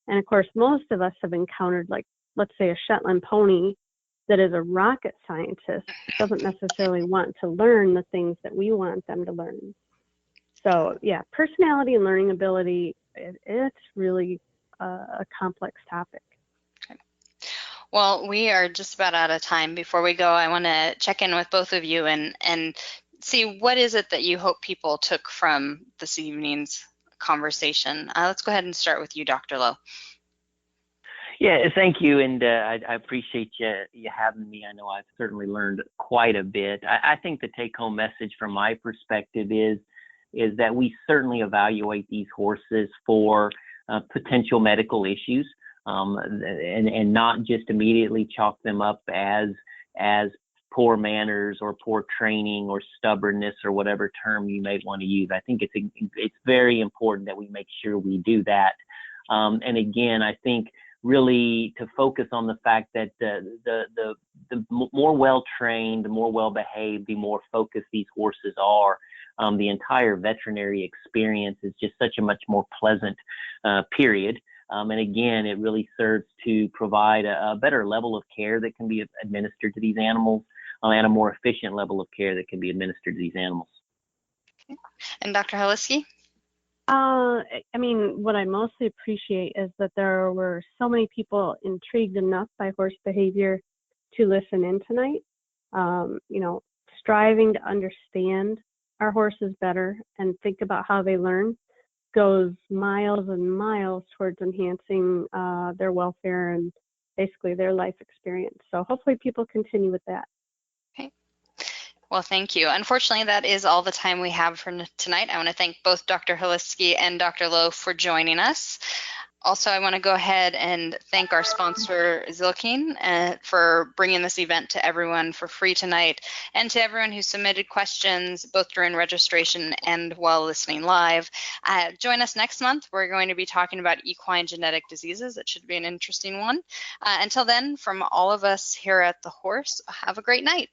And of course, most of us have encountered, let's say a Shetland pony that is a rocket scientist, doesn't necessarily want to learn the things that we want them to learn. So yeah, personality and learning ability, it's really a complex topic. Okay. Well, we are just about out of time. Before we go, I want to check in with both of you and see what is it that you hope people took from this evening's conversation. Let's go ahead and start with you, Dr. Lowe. Yeah, thank you, and I appreciate you having me. I know I've certainly learned quite a bit. I think the take-home message from my perspective is that we certainly evaluate these horses for potential medical issues, and not just immediately chalk them up as poor manners or poor training or stubbornness or whatever term you may want to use. I think it's very important that we make sure we do that. And again, I think really to focus on the fact that the more well-trained, the more well-behaved, the more focused these horses are, the entire veterinary experience is just such a much more pleasant period. And again, it really serves to provide a better level of care that can be administered to these animals, and a more efficient level of care that can be administered to these animals. And Dr. Holiski? I mean, what I mostly appreciate is that there were so many people intrigued enough by horse behavior to listen in tonight. You know, striving to understand our horses better and think about how they learn goes miles and miles towards enhancing their welfare and basically their life experience. So hopefully people continue with that. Okay. Well, thank you. Unfortunately, that is all the time we have for tonight. I want to thank both Dr. Holiski and Dr. Lowe for joining us. Also, I want to go ahead and thank our sponsor, Zilkeen, for bringing this event to everyone for free tonight, and to everyone who submitted questions both during registration and while listening live. Join us next month. We're going to be talking about equine genetic diseases. It should be an interesting one. Until then, from all of us here at The Horse, have a great night.